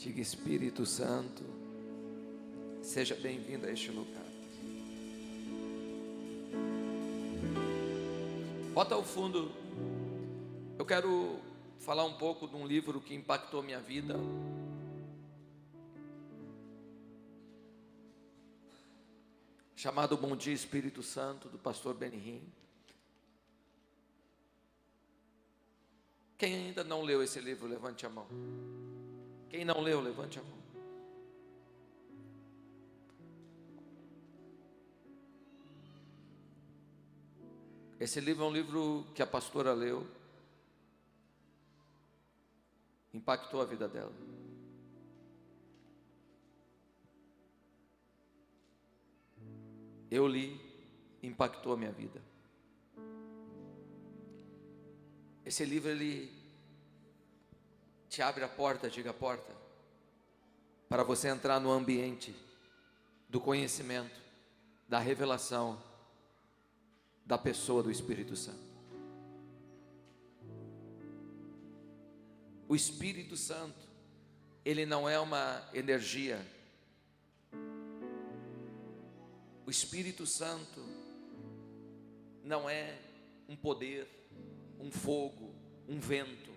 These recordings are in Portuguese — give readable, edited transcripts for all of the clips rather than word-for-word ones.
Diga: Espírito Santo, seja bem-vindo a este lugar. Bota ao fundo. Eu quero falar um pouco de um livro que impactou minha vida. Chamado Bom Dia Espírito Santo, do pastor Benihim. Quem ainda não leu esse livro, levante a mão. Quem não leu, levante a mão. Esse livro é um livro que a pastora leu, impactou a vida dela. Eu li, impactou a minha vida. Esse livro, ele te abre a porta, diga a porta, para você entrar no ambiente do conhecimento, da revelação, da pessoa do Espírito Santo. O Espírito Santo, ele não é uma energia. O Espírito Santo não é um poder, um fogo, um vento.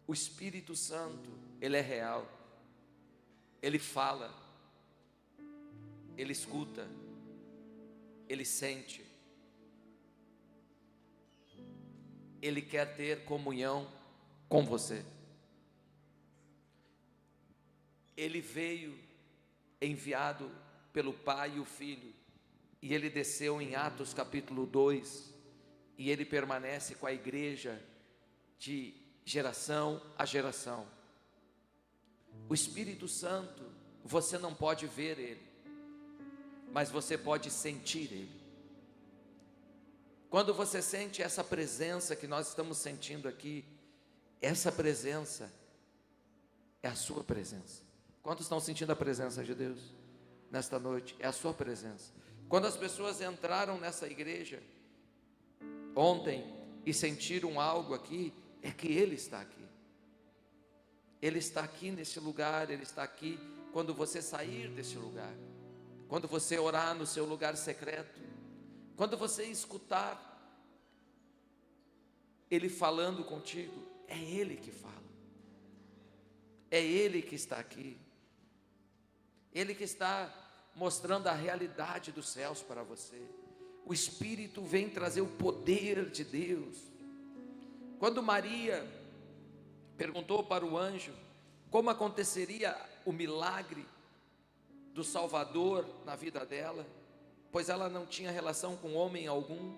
O Espírito Santo, ele é real. Ele fala, ele escuta, ele sente. Ele quer ter comunhão com você. Ele veio enviado pelo Pai e o Filho, e ele desceu em Atos capítulo 2, e ele permanece com a igreja de geração a geração. O Espírito Santo, você não pode ver ele, mas você pode sentir ele. Quando você sente essa presença que nós estamos sentindo aqui, essa presença é a sua presença. Quantos estão sentindo a presença de Deus nesta noite? É a sua presença. Quando as pessoas entraram nessa igreja ontem e sentiram algo aqui, é que Ele está aqui. Ele está aqui nesse lugar, Ele está aqui quando você sair desse lugar, quando você orar no seu lugar secreto, quando você escutar Ele falando contigo, é Ele que fala, é Ele que está aqui, Ele que está mostrando a realidade dos céus para você. O Espírito vem trazer o poder de Deus. Quando Maria perguntou para o anjo como aconteceria o milagre do Salvador na vida dela, pois ela não tinha relação com homem algum,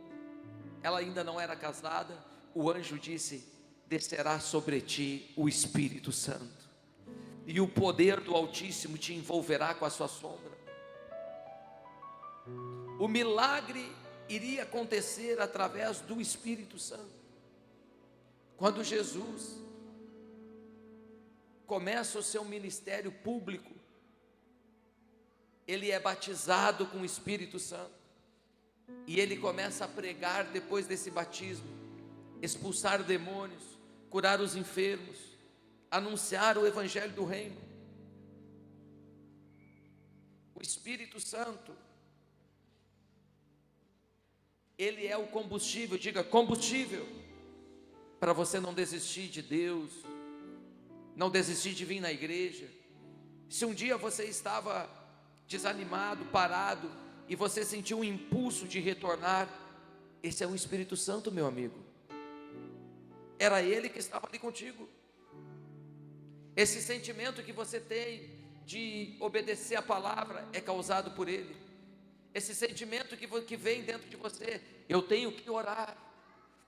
ela ainda não era casada, o anjo disse: descerá sobre ti o Espírito Santo, e o poder do Altíssimo te envolverá com a sua sombra. O milagre iria acontecer através do Espírito Santo. Quando Jesus começa o seu ministério público, ele é batizado com o Espírito Santo, e ele começa a pregar depois desse batismo, expulsar demônios, curar os enfermos, anunciar o evangelho do reino. O Espírito Santo, ele é o combustível, diga combustível, para você não desistir de Deus, não desistir de vir na igreja. Se um dia você estava desanimado, parado, e você sentiu um impulso de retornar, esse é o Espírito Santo, meu amigo. Era Ele que estava ali contigo. Esse sentimento que você tem de obedecer a palavra é causado por Ele. Esse sentimento que vem dentro de você: eu tenho que orar,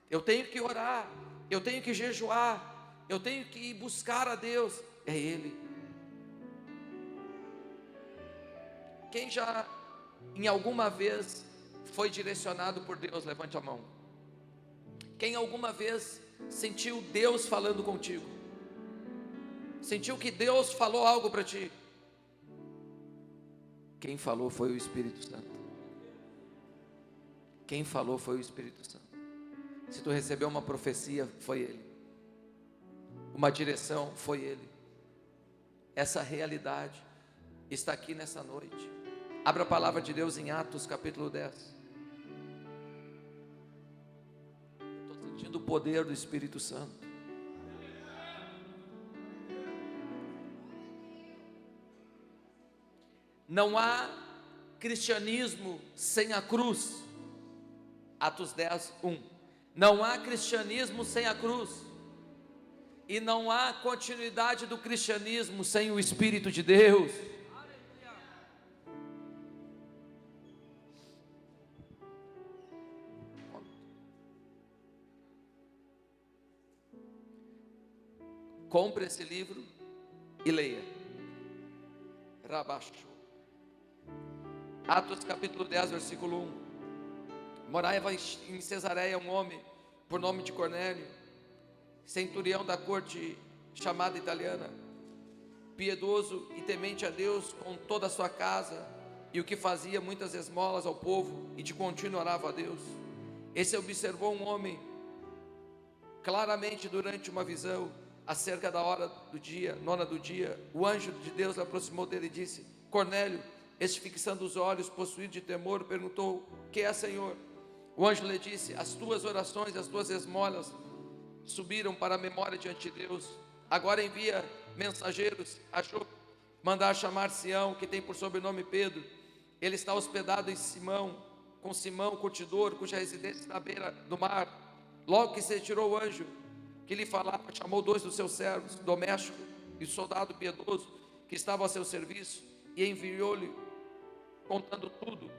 eu tenho que orar, eu tenho que jejuar, eu tenho que buscar a Deus, é Ele. Quem já em alguma vez foi direcionado por Deus, levante a mão. Quem alguma vez sentiu Deus falando contigo? Sentiu que Deus falou algo para ti? Quem falou foi o Espírito Santo. Quem falou foi o Espírito Santo. Se tu recebeu uma profecia, foi Ele. uma direção, foi ele. Essa realidade está aqui nessa noite. Abra a palavra de Deus em Atos capítulo 10. Estou sentindo o poder do Espírito Santo. Não há cristianismo sem a cruz. Atos 10, 1. Não há cristianismo sem a cruz. E não há continuidade do cristianismo sem o Espírito de Deus. Compre esse livro e leia. Rabacho. Atos capítulo 10, versículo 1. Morava em Cesareia um homem por nome de Cornélio, centurião da corte chamada italiana, piedoso e temente a Deus com toda a sua casa, e o que fazia muitas esmolas ao povo, e de contínuo orava a Deus. Esse observou um homem claramente durante uma visão, acerca da hora do dia, nona do dia. O anjo de Deus se aproximou dele e disse: Cornélio. Este, fixando os olhos, possuído de temor, perguntou: que é, Senhor? O anjo lhe disse: as tuas orações e as tuas esmolas subiram para a memória diante de Deus. Agora envia mensageiros a Jope, mandar chamar Sião, que tem por sobrenome Pedro. Ele está hospedado em Simão, com Simão curtidor, cuja residência está à beira do mar. Logo que se retirou o anjo que lhe falava, chamou 2 dos seus servos domésticos e o soldado piedoso que estava a seu serviço, e enviou-lhe contando tudo,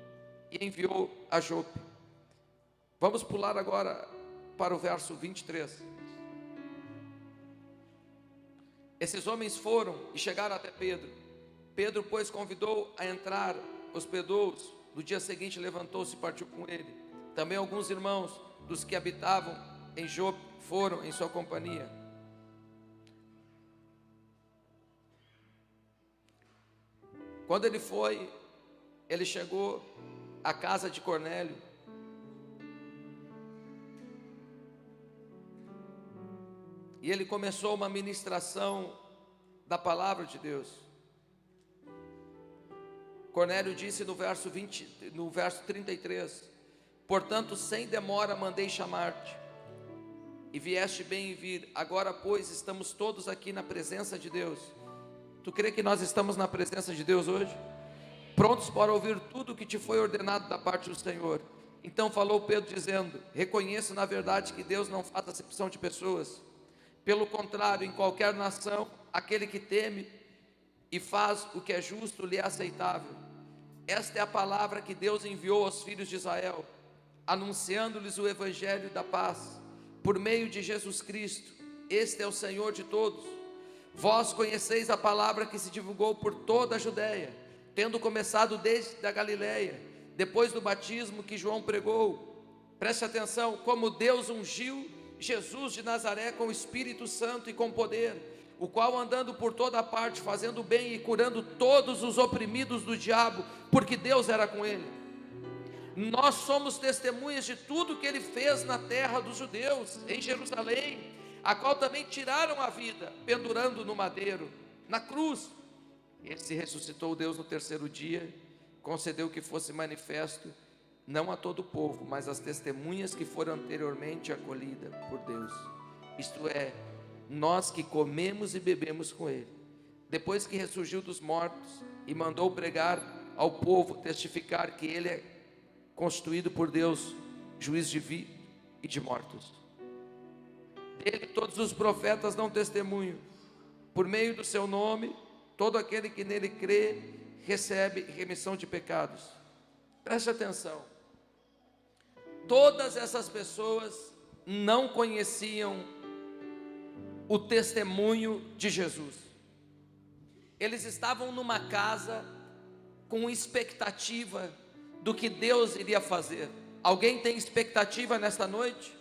e enviou a Jope. Vamos pular agora para o verso 23. Esses homens foram e chegaram até Pedro. Pedro, pois, convidou a entrar, hospedou-os. No dia seguinte levantou-se e partiu com ele. Também alguns irmãos dos que habitavam em Jope foram em sua companhia. Quando ele chegou à casa de Cornélio. E ele começou uma ministração da palavra de Deus. Cornélio disse no verso 33: portanto, sem demora mandei chamar-te, e vieste bem em vir. Agora, pois, estamos todos aqui na presença de Deus. Tu crê que nós estamos na presença de Deus hoje? Prontos para ouvir tudo o que te foi ordenado da parte do Senhor. Então falou Pedro dizendo: reconheço na verdade que Deus não faz acepção de pessoas. Pelo contrário, em qualquer nação, aquele que teme e faz o que é justo lhe é aceitável. Esta é a palavra que Deus enviou aos filhos de Israel, anunciando-lhes o evangelho da paz, por meio de Jesus Cristo. Este é o Senhor de todos. Vós conheceis a palavra que se divulgou por toda a Judeia, tendo começado desde a Galileia, depois do batismo que João pregou. Preste atenção, como Deus ungiu Jesus de Nazaré com o Espírito Santo e com poder, o qual, andando por toda parte, fazendo bem e curando todos os oprimidos do diabo, porque Deus era com ele. Nós somos testemunhas de tudo que ele fez na terra dos judeus, em Jerusalém, a qual também tiraram a vida, pendurando no madeiro, na cruz. Esse ressuscitou Deus no terceiro dia, concedeu que fosse manifesto, não a todo o povo, mas às testemunhas que foram anteriormente acolhidas por Deus. Isto é, nós que comemos e bebemos com ele, depois que ressurgiu dos mortos, e mandou pregar ao povo, testificar que ele é constituído por Deus, juiz de vivos e de mortos. Dele todos os profetas dão testemunho, por meio do seu nome, todo aquele que nele crê, recebe remissão de pecados. Preste atenção, todas essas pessoas não conheciam o testemunho de Jesus. Eles estavam numa casa com expectativa do que Deus iria fazer. Alguém tem expectativa nesta noite?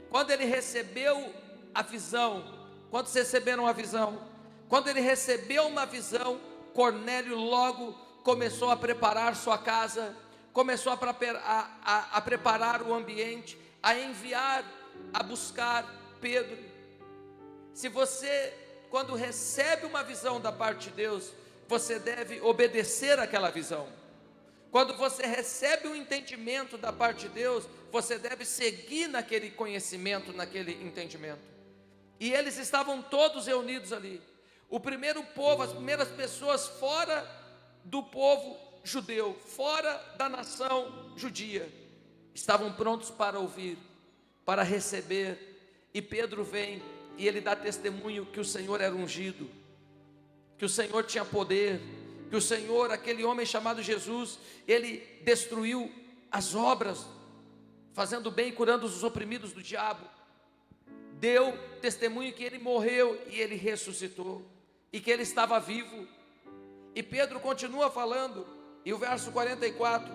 Quando ele recebeu a visão, quantos receberam a visão? Quando ele recebeu uma visão, Cornélio logo começou a preparar sua casa, começou a preparar o ambiente, a enviar, a buscar Pedro. Se você, quando recebe uma visão da parte de Deus, você deve obedecer àquela visão. Quando você recebe um entendimento da parte de Deus, você deve seguir naquele conhecimento, naquele entendimento. E eles estavam todos reunidos ali. O primeiro povo, as primeiras pessoas fora do povo judeu, fora da nação judia, estavam prontos para ouvir, para receber. E Pedro vem e ele dá testemunho que o Senhor era ungido, que o Senhor tinha poder, que o Senhor, aquele homem chamado Jesus, ele destruiu as obras, fazendo bem e curando os oprimidos do diabo. Deu testemunho que ele morreu e ele ressuscitou, e que ele estava vivo. E Pedro continua falando, e o verso 44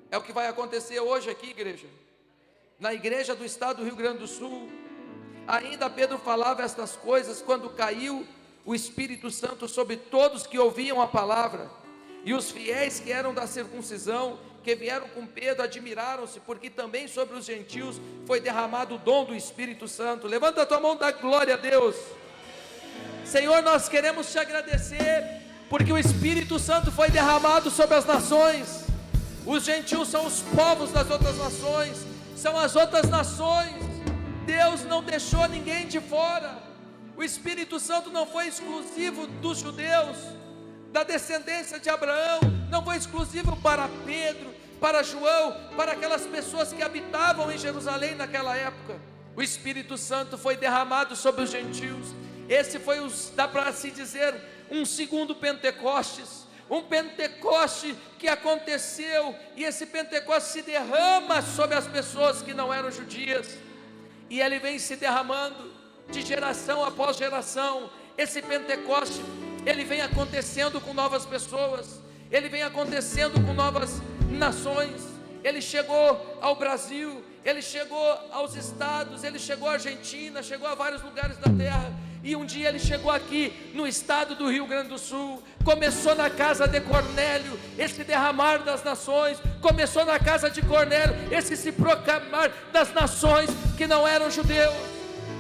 é o que vai acontecer hoje aqui, igreja, na igreja do estado do Rio Grande do Sul. Ainda Pedro falava estas coisas quando caiu o Espírito Santo sobre todos que ouviam a palavra. E os fiéis que eram da circuncisão, que vieram com Pedro, admiraram-se, porque também sobre os gentios foi derramado o dom do Espírito Santo. Levanta a tua mão, dá glória a Deus. Senhor, nós queremos te agradecer, porque o Espírito Santo foi derramado sobre as nações. Os gentios são os povos das outras nações, são as outras nações. Deus não deixou ninguém de fora. O Espírito Santo não foi exclusivo dos judeus, da descendência de Abraão, não foi exclusivo para Pedro, para João, para aquelas pessoas que habitavam em Jerusalém naquela época. O Espírito Santo foi derramado sobre os gentios. Esse foi, dá para se dizer, um segundo Pentecostes, um Pentecoste que aconteceu, e esse Pentecoste se derrama sobre as pessoas que não eram judias, e ele vem se derramando de geração após geração. Esse Pentecoste, ele vem acontecendo com novas pessoas, ele vem acontecendo com novas nações. Ele chegou ao Brasil, ele chegou aos estados, ele chegou à Argentina, chegou a vários lugares da terra. E um dia ele chegou aqui no estado do Rio Grande do Sul. Começou na casa de Cornélio, esse derramar das nações. Começou na casa de Cornélio, esse se proclamar das nações que não eram judeus.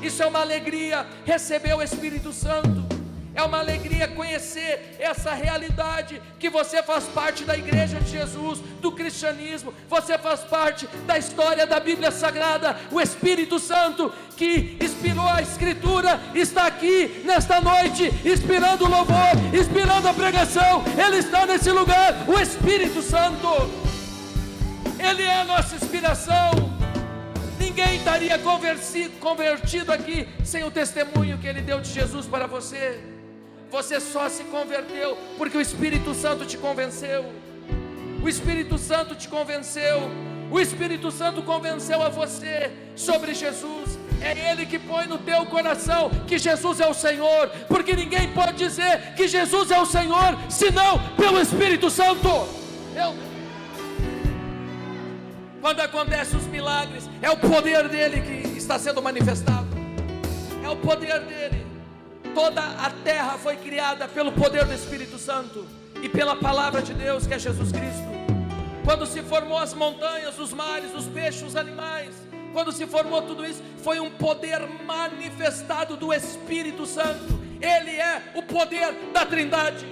Isso é uma alegria, receber o Espírito Santo. É uma alegria conhecer essa realidade, que você faz parte da igreja de Jesus, do cristianismo. Você faz parte da história da Bíblia Sagrada. O Espírito Santo que inspirou a Escritura está aqui nesta noite, inspirando o louvor, inspirando a pregação. Ele está nesse lugar. O Espírito Santo, ele é a nossa inspiração. Ninguém estaria convertido aqui sem o testemunho que ele deu de Jesus para você. Você só se converteu porque o Espírito Santo te convenceu. O Espírito Santo te convenceu. O Espírito Santo convenceu a você sobre Jesus. É Ele que põe no teu coração que Jesus é o Senhor, porque ninguém pode dizer que Jesus é o Senhor senão pelo Espírito Santo. Quando acontecem os milagres, é o poder dele que está sendo manifestado. É o poder dele. Toda a terra foi criada pelo poder do Espírito Santo e pela palavra de Deus, que é Jesus Cristo. Quando se formou as montanhas, os mares, os peixes, os animais, quando se formou tudo isso, foi um poder manifestado do Espírito Santo. Ele é o poder da Trindade.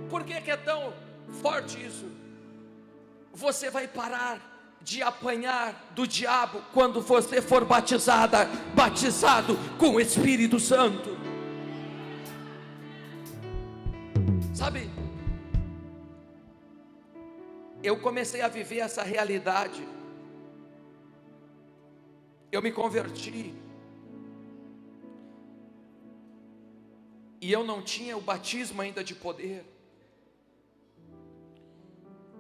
Por que é tão forte isso? Você vai parar de apanhar do diabo quando você for batizado com o Espírito Santo. Sabe, eu comecei a viver essa realidade. Eu me converti e eu não tinha o batismo ainda de poder,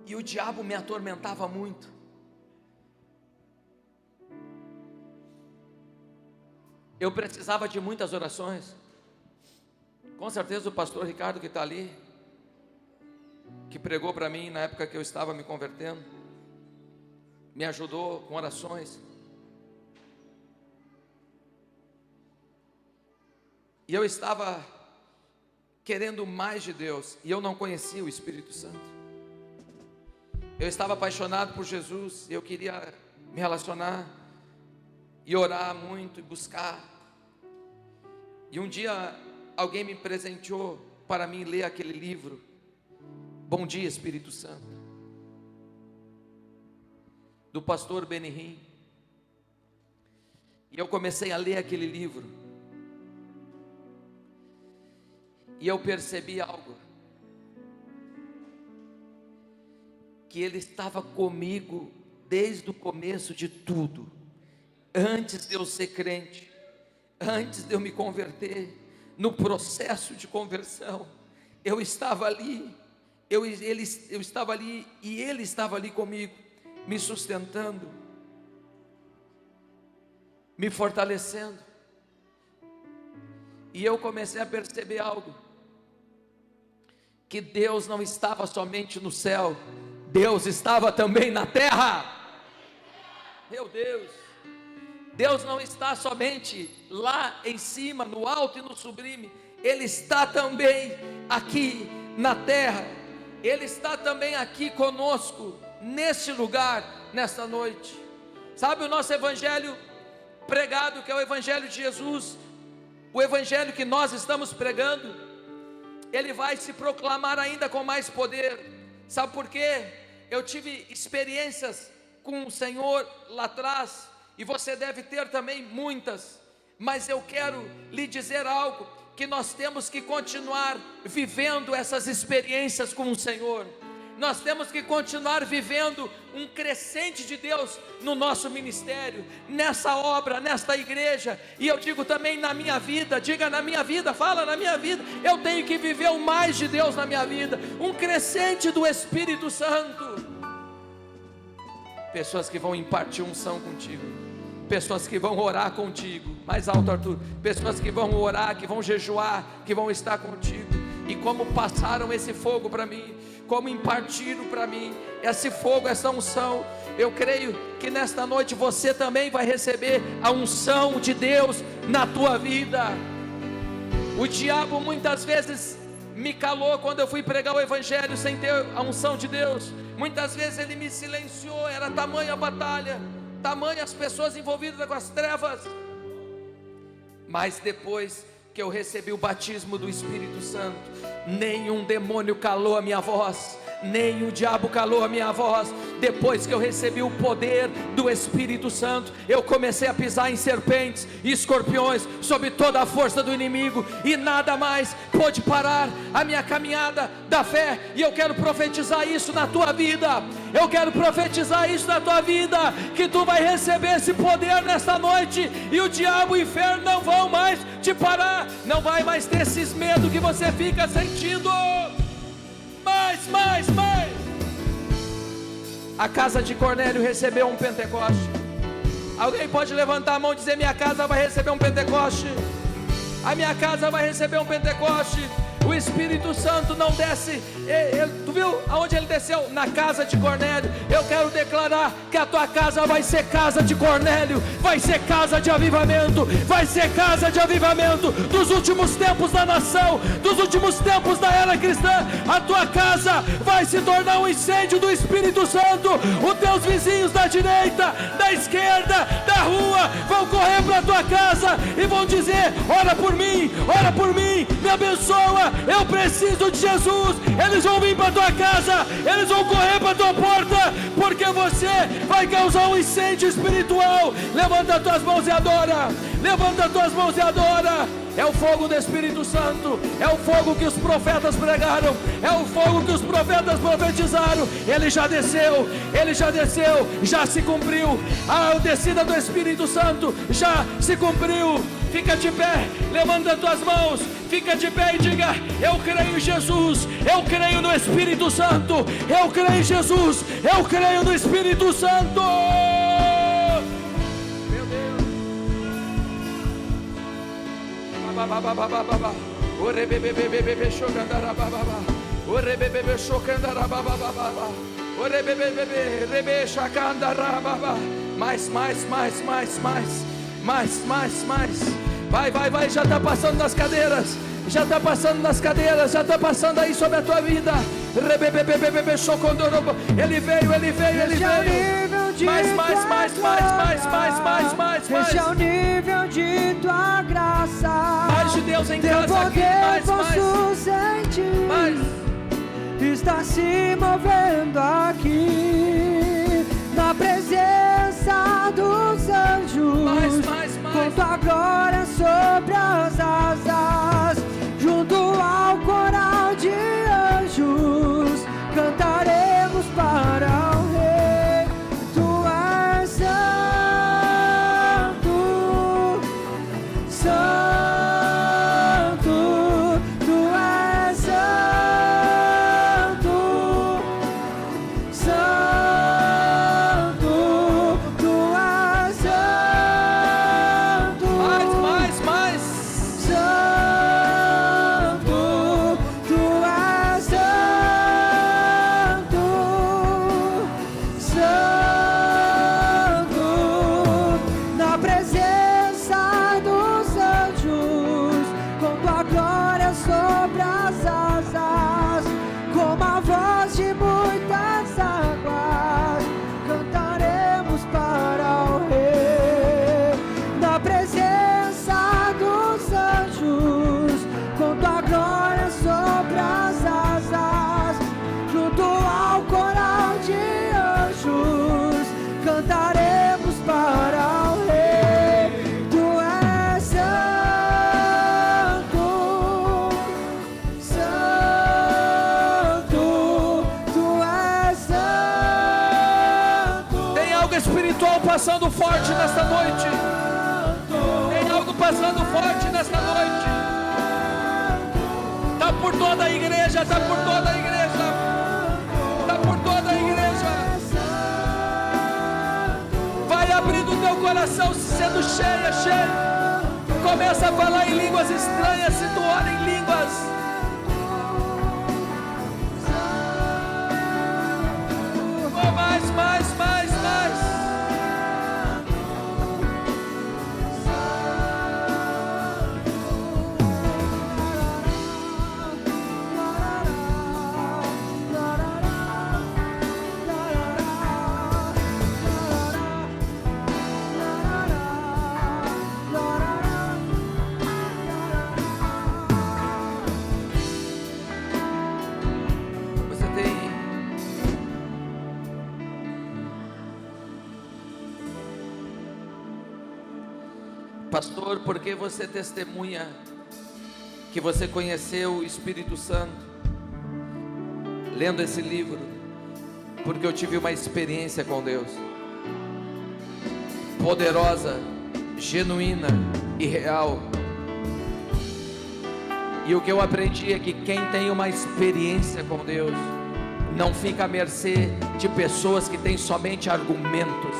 e o diabo me atormentava muito. Eu precisava de muitas orações. Com certeza o pastor Ricardo, que está ali, que pregou para mim na época que eu estava me convertendo, me ajudou com orações. E eu estava querendo mais de Deus, e eu não conhecia o Espírito Santo. Eu estava apaixonado por Jesus, e eu queria me relacionar e orar muito e buscar, E um dia alguém me presenteou para mim ler aquele livro, Bom Dia Espírito Santo, do pastor Benihim. E eu comecei a ler aquele livro, e eu percebi algo, que Ele estava comigo desde o começo de tudo, antes de eu ser crente, antes de eu me converter, no processo de conversão, eu estava ali, eu estava ali, e Ele estava ali comigo, me sustentando, me fortalecendo. E eu comecei a perceber algo, que Deus não estava somente no céu, Deus estava também na terra. Meu Deus, Deus não está somente lá em cima, no alto e no sublime, Ele está também aqui na terra, Ele está também aqui conosco, neste lugar, nesta noite. Sabe o nosso evangelho pregado, que é o evangelho de Jesus, o evangelho que nós estamos pregando, ele vai se proclamar ainda com mais poder. Sabe por quê? Eu tive experiências com o Senhor lá atrás, e você deve ter também muitas, mas eu quero lhe dizer algo, que nós temos que continuar vivendo essas experiências com o Senhor. Nós temos que continuar vivendo um crescente de Deus no nosso ministério, nessa obra, nesta igreja. E eu digo também na minha vida, diga na minha vida, fala na minha vida. Eu tenho que viver o mais de Deus na minha vida, um crescente do Espírito Santo. Pessoas que vão impartir unção contigo, pessoas que vão orar contigo, mais alto, Arthur, pessoas que vão orar, que vão jejuar, que vão estar contigo. E como passaram esse fogo para mim, como impartiram para mim esse fogo, essa unção, eu creio que nesta noite você também vai receber a unção de Deus na tua vida. O diabo muitas vezes me calou quando eu fui pregar o evangelho sem ter a unção de Deus. Muitas vezes ele me silenciou, era tamanha a batalha, tamanha as pessoas envolvidas com as trevas. Mas depois que eu recebi o batismo do Espírito Santo, nenhum demônio calou a minha voz, nem o diabo calou a minha voz. Depois que eu recebi o poder do Espírito Santo, eu comecei a pisar em serpentes e escorpiões, sob toda a força do inimigo, e nada mais pôde parar a minha caminhada da fé. E eu quero profetizar isso na tua vida, eu quero profetizar isso na tua vida, que tu vai receber esse poder nesta noite, e o diabo e o inferno não vão mais te parar, não vai mais ter esses medos que você fica sentindo. Mais. A casa de Cornélio recebeu um Pentecoste. Alguém pode levantar a mão e dizer: minha casa vai receber um Pentecoste. A minha casa vai receber um Pentecoste. O Espírito Santo não desce, tu viu aonde ele desceu? Na casa de Cornélio. Eu quero declarar que a tua casa vai ser casa de Cornélio, vai ser casa de avivamento, vai ser casa de avivamento dos últimos tempos da nação, dos últimos tempos da era cristã. A tua casa vai se tornar um incêndio do Espírito Santo. Os teus vizinhos da direita, da esquerda, da rua vão correr para a tua casa e vão dizer: ora por mim, me abençoa, eu preciso de Jesus. Eles vão vir para a tua casa, eles vão correr para a tua porta, porque você vai causar um incêndio espiritual. Levanta as tuas mãos e adora, levanta as tuas mãos e adora. É o fogo do Espírito Santo, é o fogo que os profetas pregaram, é o fogo que os profetas profetizaram. Ele já desceu, já se cumpriu. A descida do Espírito Santo já se cumpriu. Fica de pé, levanta as tuas mãos, fica de pé e diga: eu creio em Jesus, eu creio no Espírito Santo, eu creio em Jesus, eu creio no Espírito Santo. Meu Deus. Mais. Vai, já está passando nas cadeiras, já está passando aí sobre a tua vida. Ele veio. Mais. Esse é o nível de tua graça. Mais de irmãos em casa aqui, mais. Está se movendo aqui, na presença dos anjos, com tua glória sobre as asas, junto ao coral de anjos, cantaremos para o Rei. Tu és santo, santo, tu és santo, santo, tu és santo. Mais. Santo, tu és santo, santo, na presença dos anjos, com tua glória sobre as asas, como a voz de muitas águas, cantaremos para o Rei. Na presença dos anjos, com tua glória sobre as asas, junto ao coral de anjos, cantaremos para o Rei. Tu és santo, santo, tu és santo. Tem algo espiritual passando forte nesta noite. Tem algo passando forte nesta noite. Está por toda a igreja, está por toda a igreja, está por toda a igreja. Vai abrindo o teu coração, sendo cheia. Começa a falar em línguas estranhas, se tu ora em línguas. Oh, mais. Você tem pastor, por que você testemunha que você conheceu o Espírito Santo lendo esse livro? Porque eu tive uma experiência com Deus poderosa, genuína e real. E o que eu aprendi é que quem tem uma experiência com Deus não fica à mercê de pessoas que têm somente argumentos.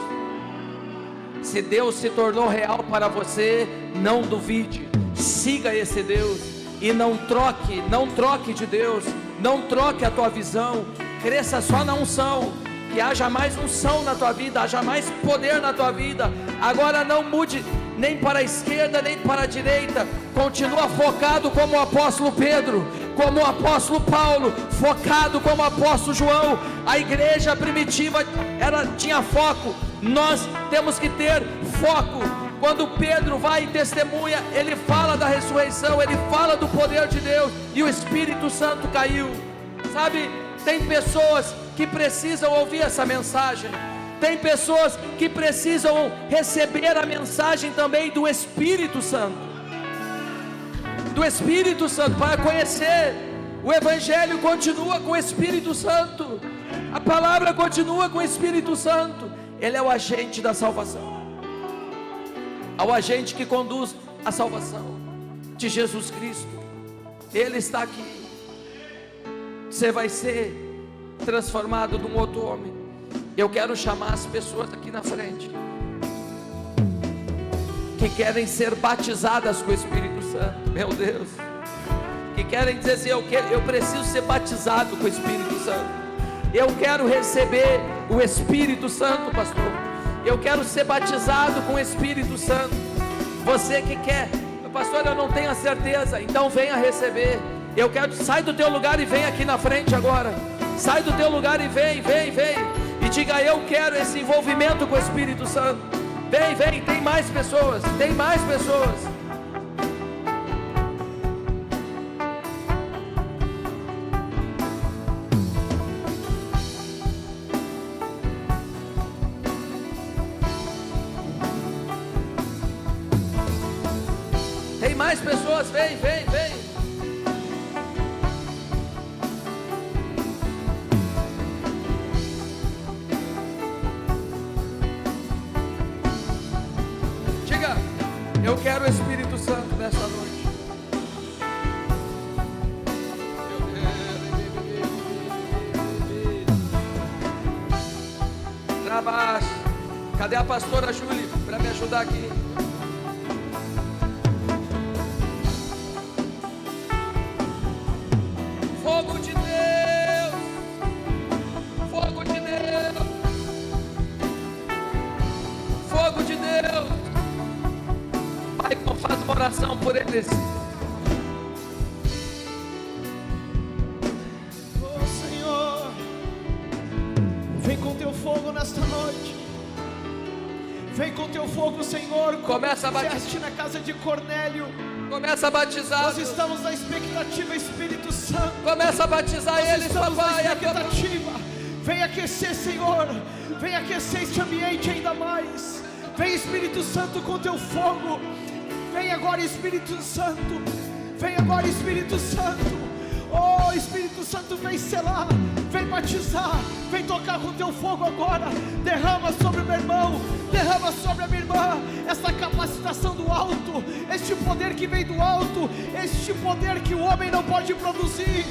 Se Deus se tornou real para você, não duvide, siga esse Deus e não troque de Deus, não troque a tua visão, cresça só na unção, que haja mais unção na tua vida, haja mais poder na tua vida. Agora não mude nem para a esquerda, nem para a direita, continua focado como o apóstolo Pedro, como o apóstolo Paulo, focado como o apóstolo João. A igreja primitiva, ela tinha foco, nós temos que ter foco. Quando Pedro vai e testemunha, ele fala da ressurreição, ele fala do poder de Deus, e o Espírito Santo caiu. Sabe, tem pessoas que precisam ouvir essa mensagem, tem pessoas que precisam receber a mensagem também do Espírito Santo, para conhecer. O Evangelho continua com o Espírito Santo, a palavra continua com o Espírito Santo. Ele é o agente da salvação, é o agente que conduz a salvação de Jesus Cristo. Ele está aqui. Você vai ser transformado num outro homem. Eu quero chamar as pessoas aqui na frente que querem ser batizadas com o Espírito Santo. Meu Deus, que querem dizer assim: eu preciso ser batizado com o Espírito Santo. Eu quero receber o Espírito Santo, pastor. Eu quero ser batizado com o Espírito Santo. Você que quer, pastor, eu não tenho a certeza, então venha receber. Eu quero, sai do teu lugar e vem aqui na frente agora. Sai do teu lugar e vem. E diga: eu quero esse envolvimento com o Espírito Santo. Vem, tem mais pessoas. Tem mais pessoas, vem. Diga, eu quero o Espírito Santo nessa noite. Trabalho. Cadê a pastora Júlia para me ajudar aqui? Fogo de Deus, fogo de Deus, fogo de Deus. Pai, faz uma oração por eles. Oh Senhor, vem com teu fogo nesta noite. Vem com teu fogo, Senhor. Começa a batizar na casa de Cornélio. Começa a batizar. Nós estamos na expectativa, Espírito Santo. Começa a batizar eles, papai. Na expectativa. Vem aquecer, Senhor. Vem aquecer este ambiente ainda mais. Vem, Espírito Santo, com teu fogo. Vem agora, Espírito Santo. Vem agora, Espírito Santo. Oh, Espírito Santo, vem selar. Vem batizar. Vem tocar com teu fogo agora. Derrama sobre o meu irmão. Derrama sobre a minha irmã. Essa capacitação do alto. Este poder que vem do alto. Este poder que o homem não pode produzir.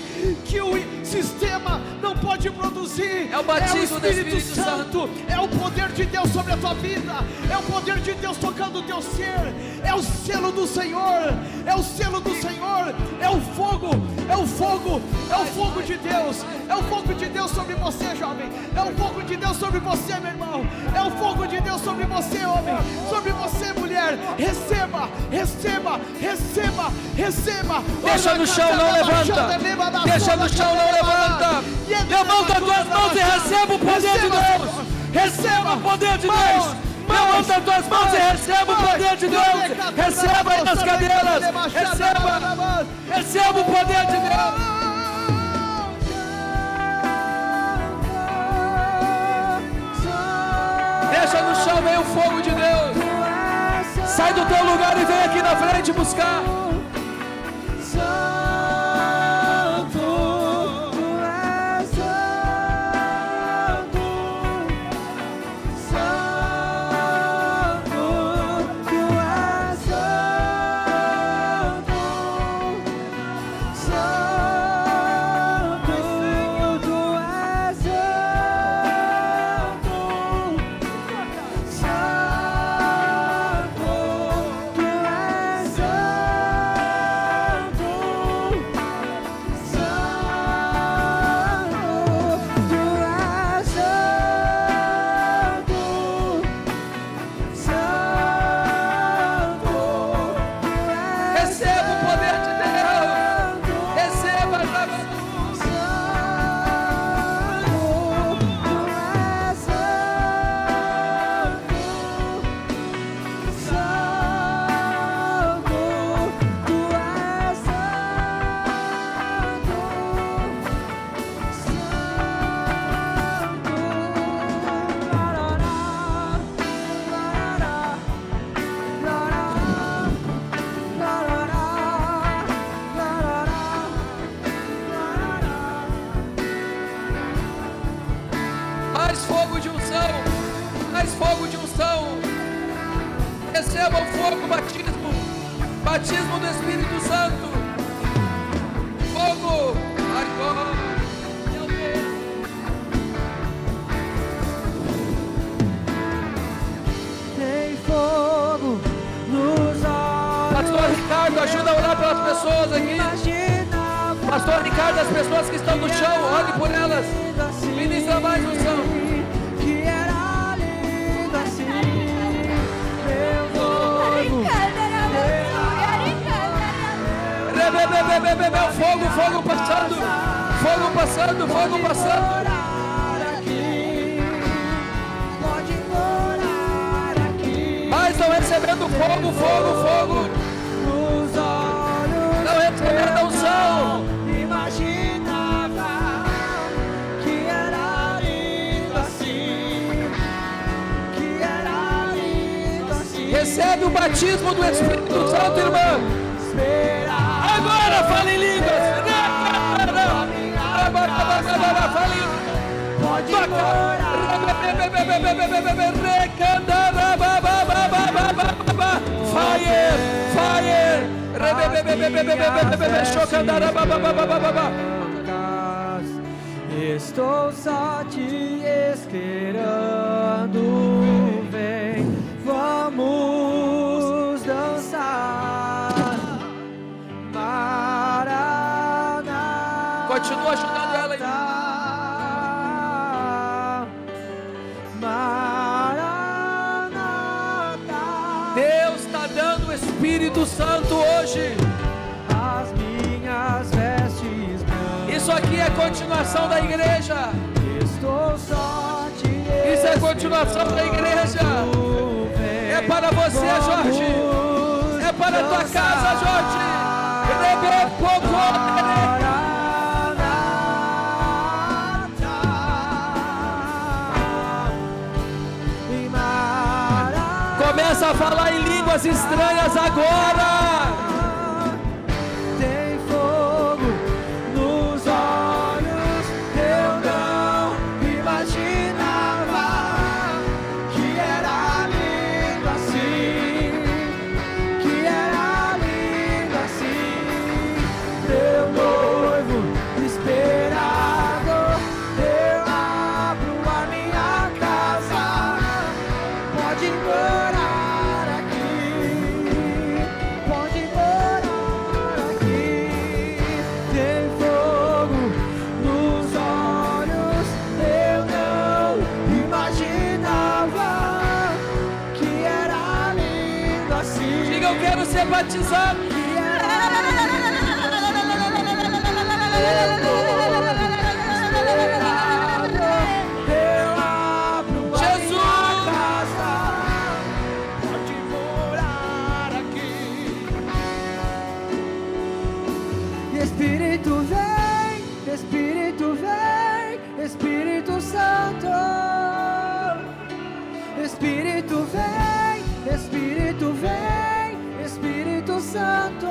Que o sistema não pode produzir. É o batismo do Espírito Santo. É o poder de Deus sobre a tua vida. É o poder de Deus tocando o teu ser. É o selo do Senhor. É o selo do Senhor. É o fogo. É o fogo. É o fogo de Deus. É o fogo de Deus sobre você, jovem. É o fogo de Deus sobre você, meu irmão. É o fogo de Deus sobre você, homem. Sobre você, mulher. Receba, receba, receba, receba. Deixa no chão, não levanta. Deixa no chão, não levanta. Levanta as tuas mãos e receba o poder de Deus. Receba o poder de Deus. Levanta as tuas mãos e receba o poder de Deus. Receba aí nas cadeiras. Receba. Receba o poder de Deus. Deixa no chão, vem o fogo de Deus. Sai do teu lugar e vem aqui na frente buscar. Receba o fogo, batismo do Espírito Santo. Fogo, agora, meu Deus. Tem fogo nos olhos. Pastor Ricardo, ajuda a orar pelas pessoas aqui. Pastor Ricardo, as pessoas que estão no chão, olhe por elas. Ministra mais unção. Fogo passando, fogo passando, fogo passando. Mais estão recebendo fogo, fogo, fogo. Estão recebendo a unção. Imaginava que era lindo assim, que era lindo assim. Recebe o batismo do Espírito Santo, irmã. esperar. Agora fale em línguas. Pode morar. Fire, fire. Estou só te esperando. Vem, vamos dançar. Maranata. Continua ajudando ela aí. Deus está dando o Espírito Santo hoje. As minhas vestes brancas. Isso aqui é continuação da igreja. Estou só te Isso é continuação da igreja. É para você, Jorge. É para a tua casa, Jorge. Começa a falar em línguas estranhas agora. Tem fogo nos olhos. Eu não imaginava que era lindo assim. Que era lindo assim. Meu noivo esperado. Eu abro a minha casa. Pode morar aqui. Pode morar aqui. Tem fogo nos olhos. Eu não imaginava que era lindo assim. Diga, eu quero ser batizado. Que era eu abro a minha casa. Pode morar aqui. Espírito vem, Espírito vem, Espírito Santo. Espírito vem, Espírito vem, Espírito Santo.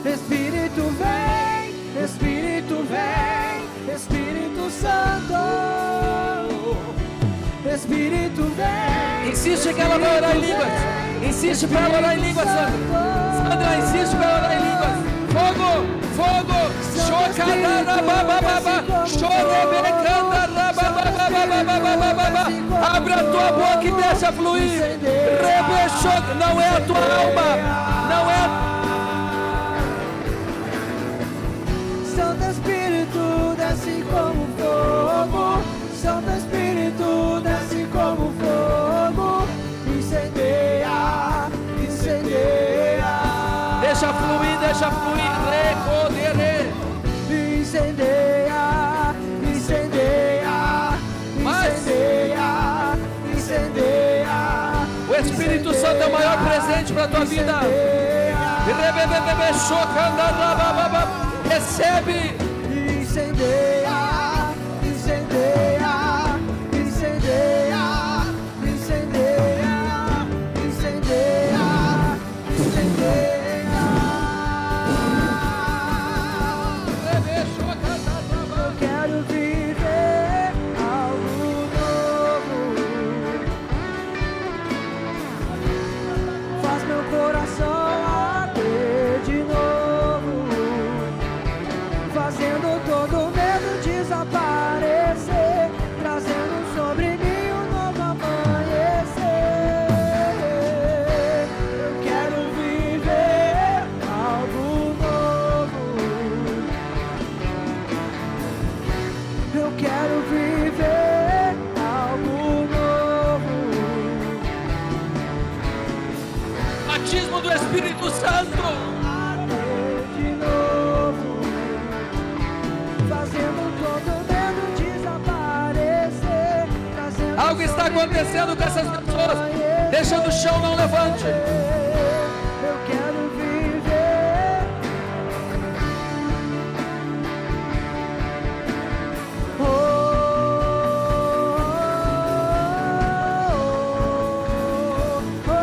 Espírito vem, Espírito vem, Espírito Santo. Espírito vem. Insiste que ela vai orar em línguas. Insiste para ela orar em línguas, Sandra. Sandra, insiste para ela orar em línguas. Fogo, fogo. Abre a tua boca e deixa fluir. Não é a tua alma. Não é a... Santo Espírito desce como fogo. Santo Espírito desce como fogo. Incendeia, incendeia. Deixa fluir, deixa fluir. Recodere. Incendeia, incendeia, incendeia, incendeia. O Espírito Santo é o maior presente para a tua vida. Recebe. Incendeia, incendeia, incendeia, incendeia, incendeia, incendeia. Eu quero viver algo novo. Faz meu coração arder de novo, fazendo todo medo desaparecer, trazendo sobre mim um novo amanhecer. Eu quero viver algo novo. Eu quero viver algo novo. Batismo do Espírito Santo. De novo, fazendo todo medo desaparecer, trazendo Algo está acontecendo com essas pessoas. Deixa no chão, não levante. Eu quero viver. Oh, oh, oh,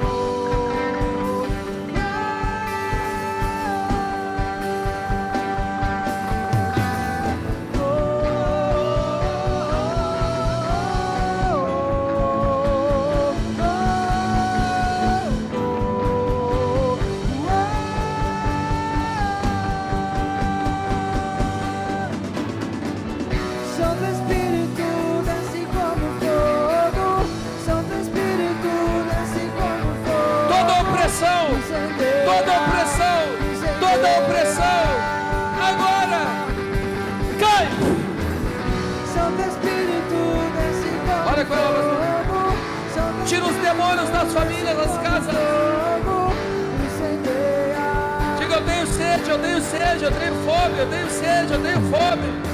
oh, oh. tira os demônios das famílias, das casas. Diga: eu tenho sede, eu tenho sede, eu tenho fome, eu tenho sede, eu tenho fome.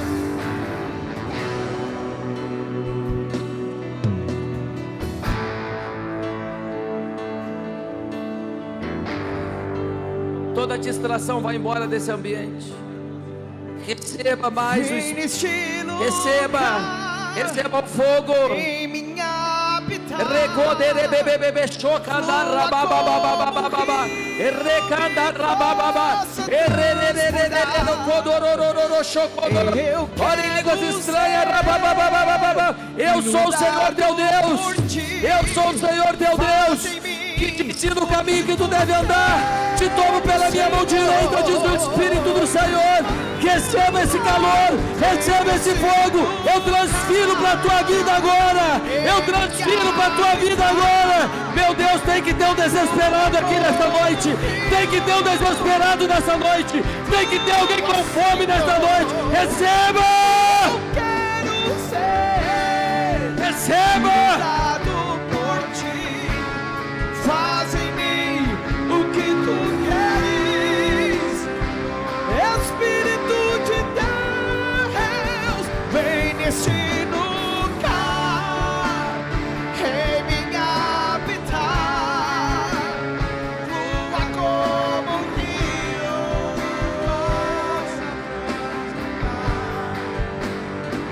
Toda distração vai embora desse ambiente. Receba mais o Espírito. Receba o fogo. Em minha habitat. Ore em línguas estranhas. Eu sou o Senhor teu Deus. Eu sou o Senhor teu Deus, que te ensina o caminho que tu deve andar. Te tomo pela minha mão direita, diz o Espírito do Senhor. Receba esse calor, receba esse fogo. Eu transfiro para a tua vida agora. Eu transfiro para a tua vida agora. Meu Deus, tem que ter um desesperado aqui nesta noite. Tem que ter um desesperado nessa noite. Tem que ter alguém com fome nesta noite. Receba! Eu quero ser Receba! dado por ti. Faz em mim o que tu queres. Espírito de Deus, vem nesse lugar. Em minha habitat, flua como um rio.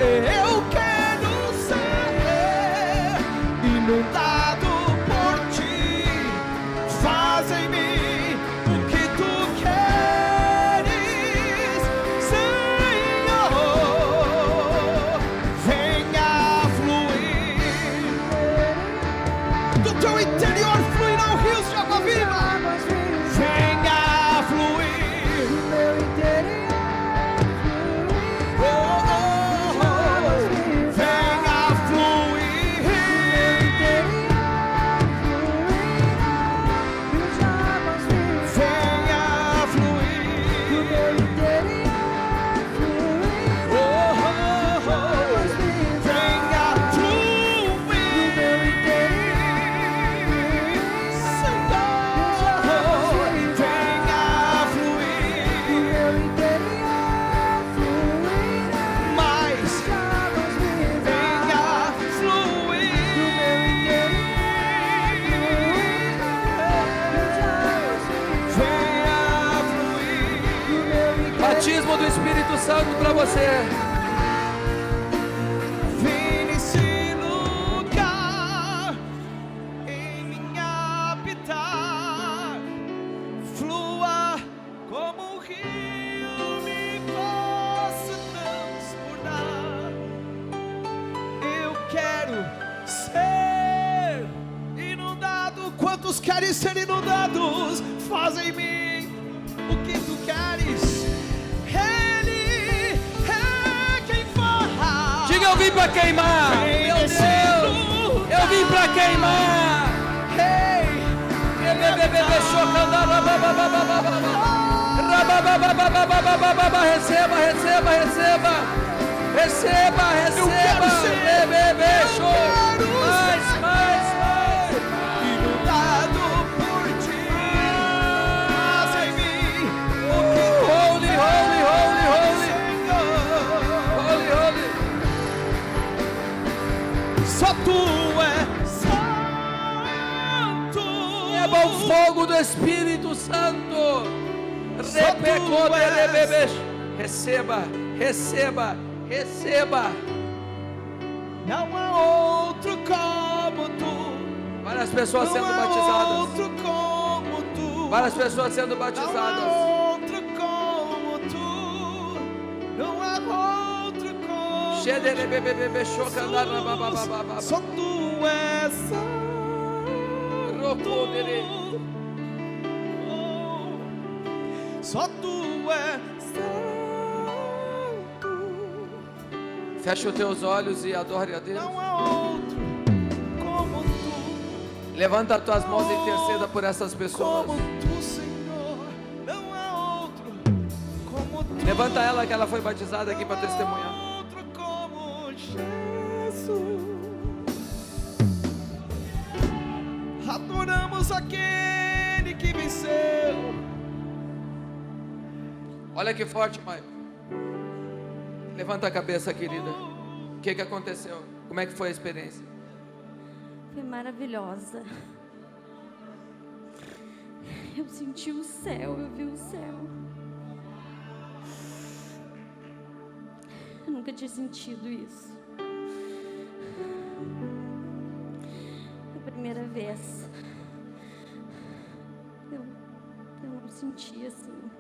Eu quero ser inundado por ti. Faz em mim o que tu queres, Senhor. Venha fluir do teu interior, fluirão rios de água viva. Venha fluir. Venha fluir. Venha fluir. Venha fluir. Venha fluir. Mais. Venha fluir. Venha fluir. Batismo do Espírito Santo para você. Vem nesse lugar, em minha habitat, flua como um rio, me posso transbordar. Eu quero ser inundado. Quantos querem ser inundados? Faz em mim o que tu queres. Ele é quem faz. Diga: eu vim para queimar. Meu Deus, eu vim para queimar. Receba, receba, receba. Receba, receba. Mais, mais, mais. Inundado por ti. Faz em mim o que tu Holy, holy, holy, holy. Senhor. Holy, holy. Só tu é santo. Receba o fogo do Espírito Santo. Receba, receba, receba. Não há outro como tu. Várias pessoas Não sendo há batizadas. outro como tu. Várias pessoas sendo Não batizadas. há outro como tu. Não há outro como tu. Só tu és santo. Só tu és santo. Feche os teus olhos e adore a Deus. Não há outro como tu. Levanta as tuas mãos e interceda por essas pessoas. Como tu, Senhor. Não há outro como tu. Levanta ela que ela foi batizada aqui para testemunhar. Outro como Jesus. Adoramos aquele que venceu. Olha que forte, Maio. Levanta a cabeça, querida. O que aconteceu? Como é que foi a experiência? Foi maravilhosa. Eu senti o céu, eu vi o céu. Eu nunca tinha sentido isso. Foi a primeira vez. Eu não senti assim.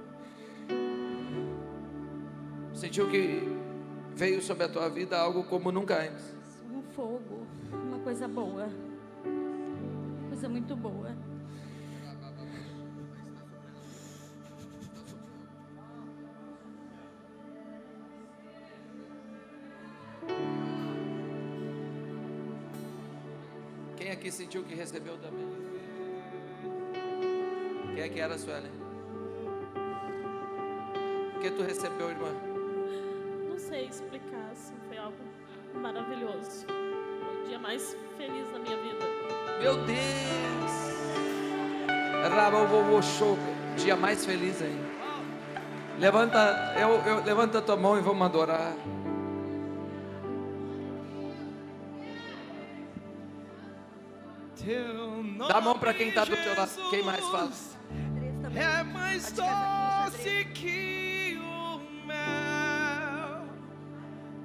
Sentiu que veio sobre a tua vida algo como nunca antes. Um fogo, uma coisa boa. Coisa muito boa. Quem aqui sentiu que recebeu também? Quem é que era, Suelen? O que tu recebeu, irmã? Não sei explicar, assim, foi algo maravilhoso. Foi o dia mais feliz da minha vida. Meu Deus! Rababobochoca, dia mais feliz ainda. Levanta a tua mão e vamos adorar. Dá a mão para quem está do teu lado. Quem mais fala? É mais doce que o mel,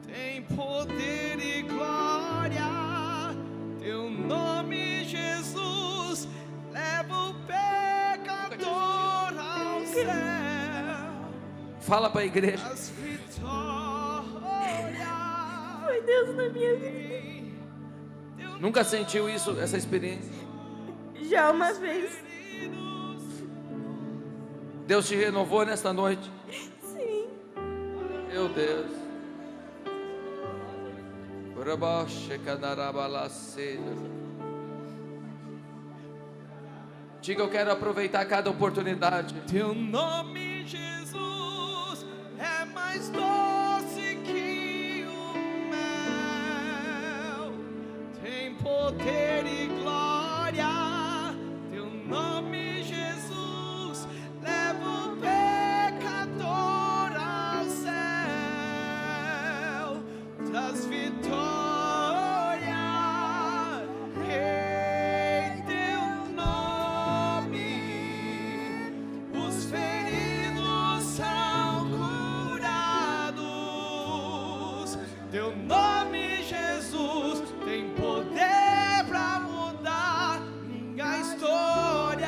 tem poder e glória. Teu nome, Jesus, leva o pecador ao céu. Fala para a igreja. As vitórias. Foi Deus na minha vida. Nunca sentiu isso, essa experiência? Já uma vez. Deus te renovou nesta noite? Sim. Meu Deus. Diga, eu quero aproveitar cada oportunidade. Teu nome, Jesus, é mais doce que o mel, tem poder e glória. Teu nome, Jesus, leva o pecador ao céu, traz vitória. Em teu nome, os feridos são curados. Teu nome, Jesus, tem poder para mudar minha história.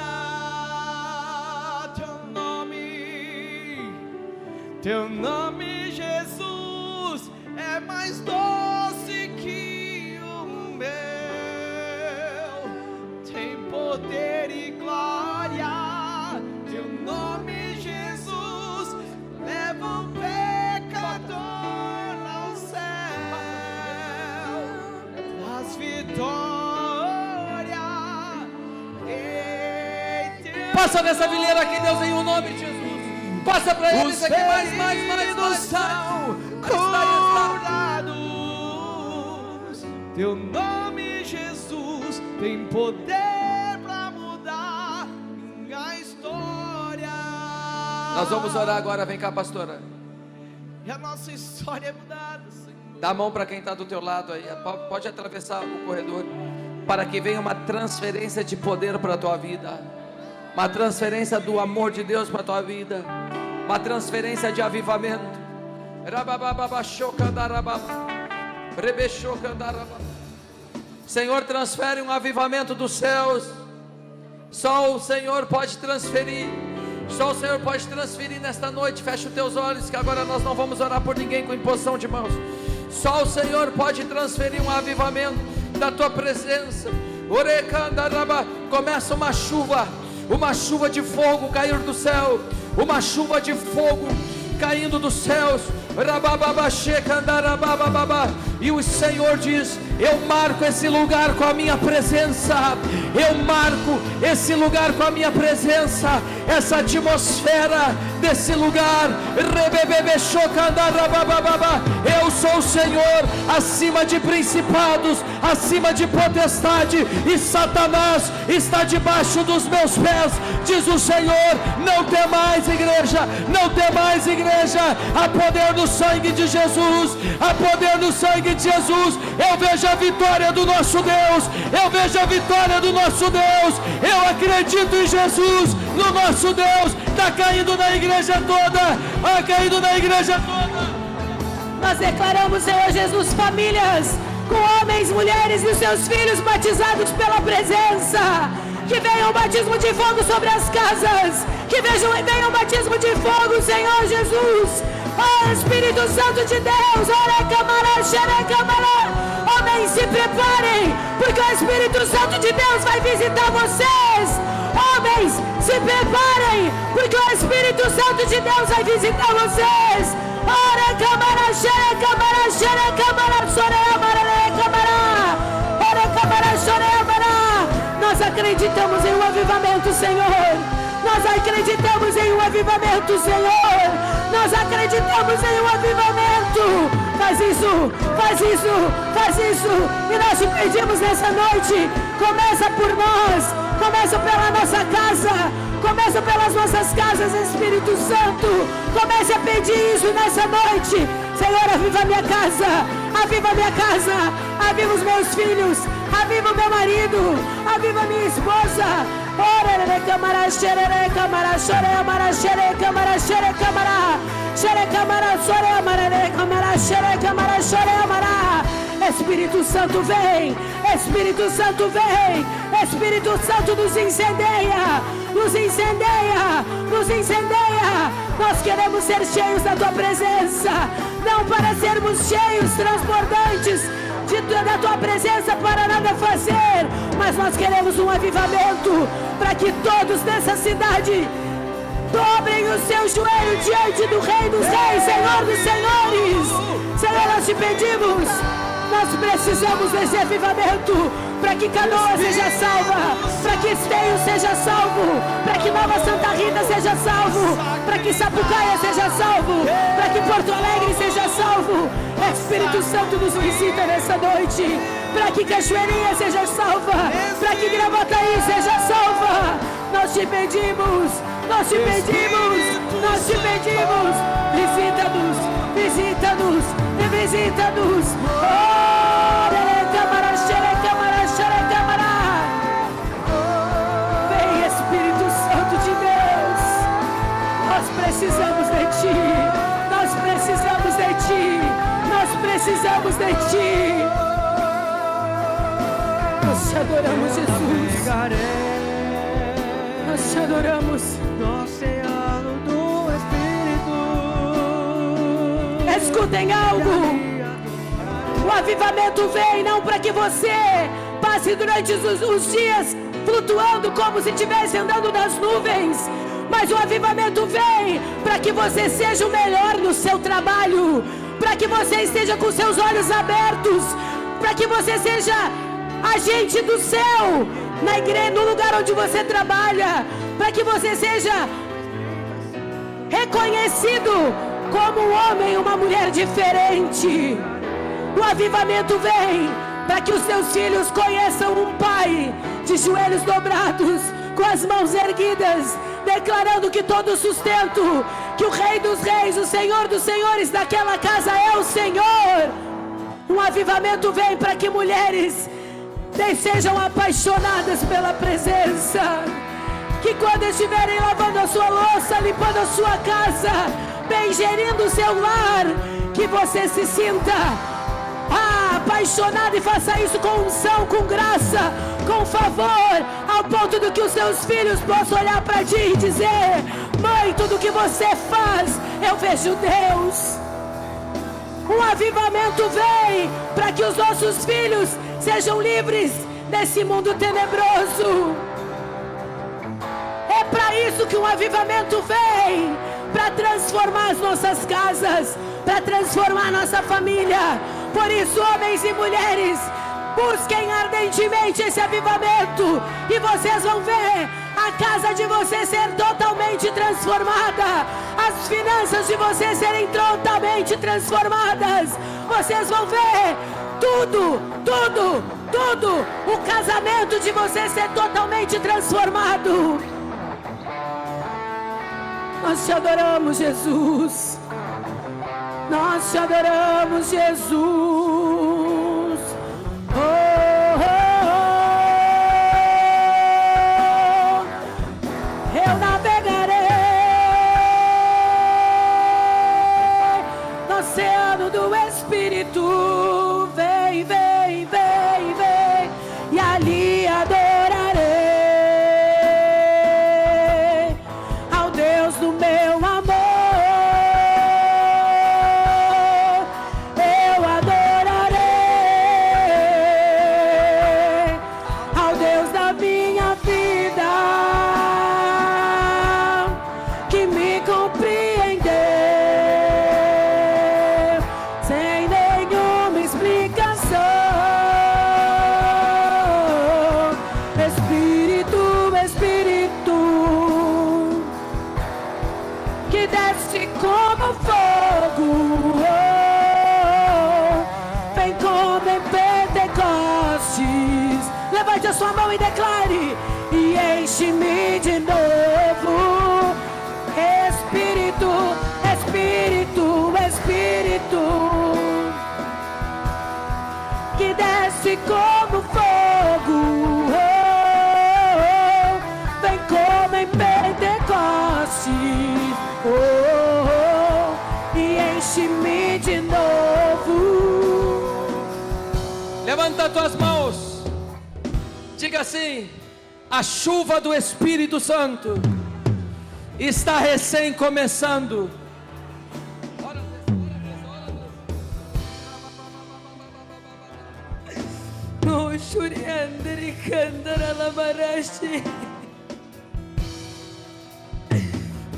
Teu nome, Jesus, é mais doce que o mel, tem poder e glória. Teu nome, Jesus, leva o pecador ao céu, traz vitória. Em teu Passa nessa vileira aqui, Deus, em o nome de Jesus. Passa para eles aqui, mais. são curados. Teu nome, Jesus, tem poder para mudar minha história. Nós vamos orar agora, vem cá, pastora. E a nossa história é mudada, Senhor. Dá a mão para quem está do teu lado aí. Pode atravessar o corredor, para que venha uma transferência de poder para a tua vida, uma transferência do amor de Deus para a tua vida, uma transferência de avivamento. Senhor, transfere um avivamento dos céus. Só o Senhor pode transferir. Só o Senhor pode transferir nesta noite. Fecha os teus olhos, que agora nós não vamos orar por ninguém com imposição de mãos. Só o Senhor pode transferir um avivamento da tua presença. Começa uma chuva de fogo cair do céu, uma chuva de fogo caindo dos céus. E o Senhor diz: eu marco esse lugar com a minha presença, eu marco esse lugar com a minha presença, essa atmosfera desse lugar. Eu sou o Senhor, acima de principados, acima de potestade, e Satanás está debaixo dos meus pés, diz o Senhor. Não temais, igreja, não temais, igreja. Há poder no sangue de Jesus, há poder no sangue de Jesus. Eu vejo a vitória do nosso Deus, eu vejo a vitória do nosso Deus. Eu acredito em Jesus, no nosso Deus. Está caindo na igreja toda, está caindo na igreja toda. Nós declaramos, Senhor Jesus, famílias com homens, mulheres e seus filhos batizados pela presença. Que venha um batismo de fogo sobre as casas, que venha um batismo de fogo, Senhor Jesus. Oh, Espírito Santo de Deus, homens, se preparem, porque o Espírito Santo de Deus vai visitar vocês. Homens, se preparem, porque o Espírito Santo de Deus vai visitar vocês. Ora, câmara, xere, câmara, xere, câmara, sore, amaré, câmara. Ora, câmara, xore, amará. Nós acreditamos em um avivamento, Senhor. Nós acreditamos em um avivamento, Senhor. Nós acreditamos em um avivamento. Faz isso, faz isso, faz isso. E nós te pedimos nessa noite. Começa por nós, começa pela nossa casa, começa pelas nossas casas, Espírito Santo. Comece a pedir isso nessa noite. Senhor, aviva minha casa, aviva minha casa, aviva os meus filhos, aviva o meu marido, aviva minha esposa. Ora, câmara, xerere, câmara, xore, amara, xere, câmara, xere, câmara, xere, câmara, sore, amara, câmara, xere, câmara, xore, amara. Espírito Santo vem, Espírito Santo vem, Espírito Santo nos incendeia, nos incendeia, nos incendeia. Nós queremos ser cheios da tua presença, não para sermos cheios, transbordantes da tua presença para nada fazer, mas nós queremos um avivamento para que todos nessa cidade dobrem o seu joelho diante do Rei dos Reis, Senhor dos Senhores. Senhor, nós te pedimos, nós precisamos desse avivamento para que Canoa seja salva, para que Esteio seja salvo, para que Nova Santa Rita seja salvo, para que Sapucaia seja salvo, para que Porto Alegre seja salvo. Espírito Santo nos visita nessa noite, para que Cachoeirinha seja salva, para que Gravataí seja salva. Nós te pedimos, nós te pedimos, nós te pedimos. Visita-nos, visita-nos, visita-nos. Vem, Espírito Santo de Deus. Nós precisamos de ti, nós precisamos de ti, nós precisamos de ti. Nós te adoramos, Jesus. Nós te adoramos. No oceano do Espírito. Escutem algo. O avivamento vem não para que você passe durante os dias flutuando como se estivesse andando nas nuvens, mas o avivamento vem para que você seja o melhor no seu trabalho, para que você esteja com seus olhos abertos, para que você seja agente do céu na igreja, no lugar onde você trabalha, para que você seja reconhecido como um homem e uma mulher diferente. O avivamento vem para que os seus filhos conheçam um pai de joelhos dobrados, com as mãos erguidas, declarando que todo sustento, que o Rei dos Reis, o Senhor dos Senhores daquela casa é o Senhor. Um avivamento vem para que mulheres sejam apaixonadas pela presença, que quando estiverem lavando a sua louça, limpando a sua casa, bem gerindo o seu lar, que você se sinta apaixonado e faça isso com unção, com graça, com favor, ao ponto do que os seus filhos possam olhar para ti e dizer: mãe, tudo que você faz, eu vejo Deus. Um avivamento vem para que os nossos filhos sejam livres desse mundo tenebroso. É para isso que um avivamento vem, para transformar as nossas casas, para transformar a nossa família. Por isso, homens e mulheres, busquem ardentemente esse avivamento e vocês vão ver a casa de vocês ser totalmente transformada, as finanças de vocês serem totalmente transformadas. Vocês vão ver tudo, o casamento de vocês ser totalmente transformado. Nós te adoramos, Jesus. Nós te adoramos, Jesus. Oh, oh, oh. Eu navegarei no oceano do Espírito. Vem, vem, vem, vem, e ali adorarei ao Deus do meu amor. Eu adorarei ao Deus da minha vida, que me compreendeu sem nenhuma explicação. Espírito, Espírito, que desce como fogo, vem como em Pentecostes. Levante a sua mão e declare: e enche-me de novo. Espírito, Espírito, Espírito, que desce como fogo, vem como em Pentecostes, e enche-me de novo. Levanta tuas mãos. Diga assim: a chuva do Espírito Santo está recém começando. No Shuriandri Kandara Lamarashi.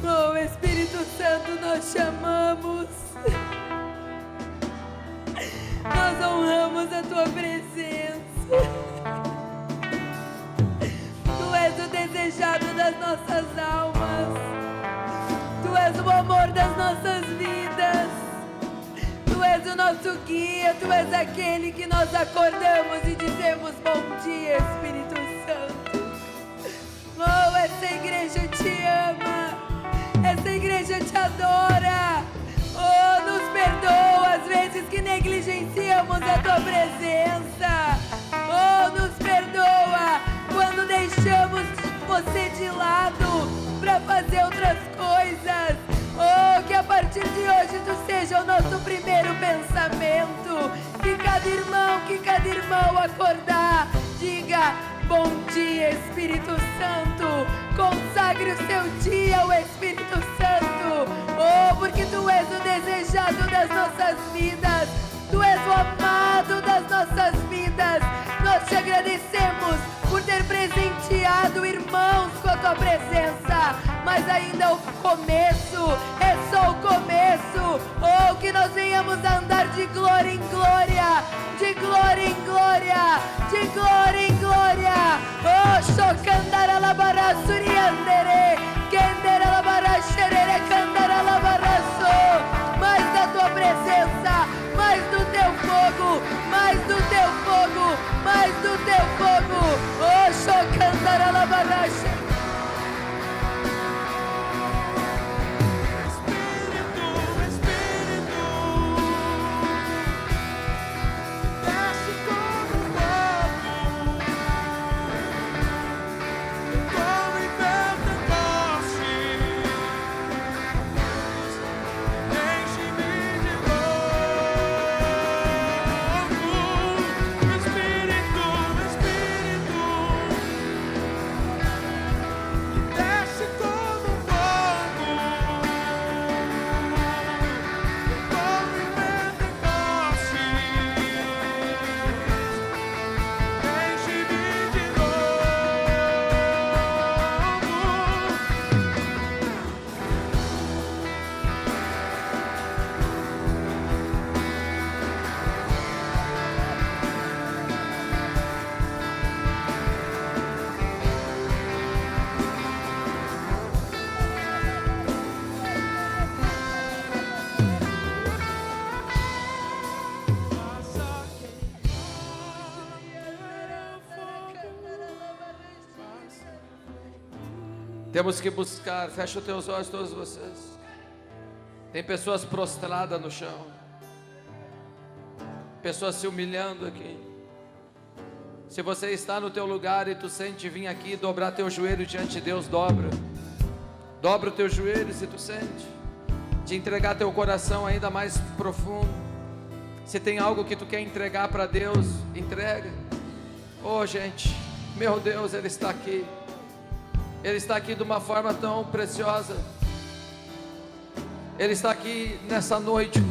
Oh, Espírito Santo, nós chamamos. Nós honramos a tua presença. Tu és o desejado das nossas almas. Tu és o amor das nossas vidas. Tu és o nosso guia. Tu és aquele que nós acordamos e dizemos bom dia, Espírito Santo. Oh, essa igreja te ama. Essa igreja te adora. Oh, nos perdoa as vezes que negligenciamos a tua presença. Oh, nos perdoa quando deixamos você de lado para fazer outras coisas. Oh, que a partir de hoje tu seja o nosso primeiro pensamento. Que cada irmão acordar, diga bom dia, Espírito Santo. Consagre o seu dia ao Espírito Santo. Oh, porque tu és o desejado das nossas vidas. Tu és o amado das nossas vidas. Nós te agradecemos por ter presenteado irmãos com a tua presença. Mas ainda é o começo, é só o começo. Oh, que nós venhamos a andar de glória em glória, de glória em glória, de glória em glória. Oh, Shokandara Labara Suriandere, Kendera Labara Xerere, Kandara Labaraço. Mais da tua presença, mais do teu fogo, mais do teu fogo, mais do teu fogo. Oh, Shokandara Labara Xerere. Como em Pentecostes. Temos que buscar. Fecha os teus olhos, todos vocês. Tem pessoas prostradas no chão, pessoas se humilhando aqui. Se você está no teu lugar e tu sente vir aqui dobrar teu joelho diante de Deus, dobra o teu joelho. Se tu sente de entregar teu coração ainda mais profundo, se tem algo que tu quer entregar para Deus, entrega. Oh gente, meu Deus, Ele está aqui. Ele está aqui de uma forma tão preciosa. Ele está aqui nessa noite.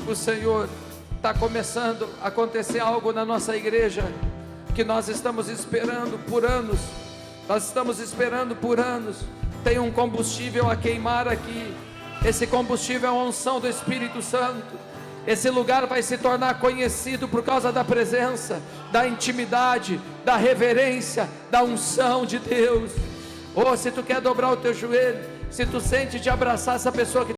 O Senhor está começando a acontecer algo na nossa igreja que nós estamos esperando por anos. Nós estamos esperando por anos. Tem um combustível a queimar aqui. Esse combustível é a unção do Espírito Santo. Esse lugar vai se tornar conhecido por causa da presença, da intimidade, da reverência, da unção de Deus. Oh, se tu quer dobrar o teu joelho, se tu sente de abraçar essa pessoa que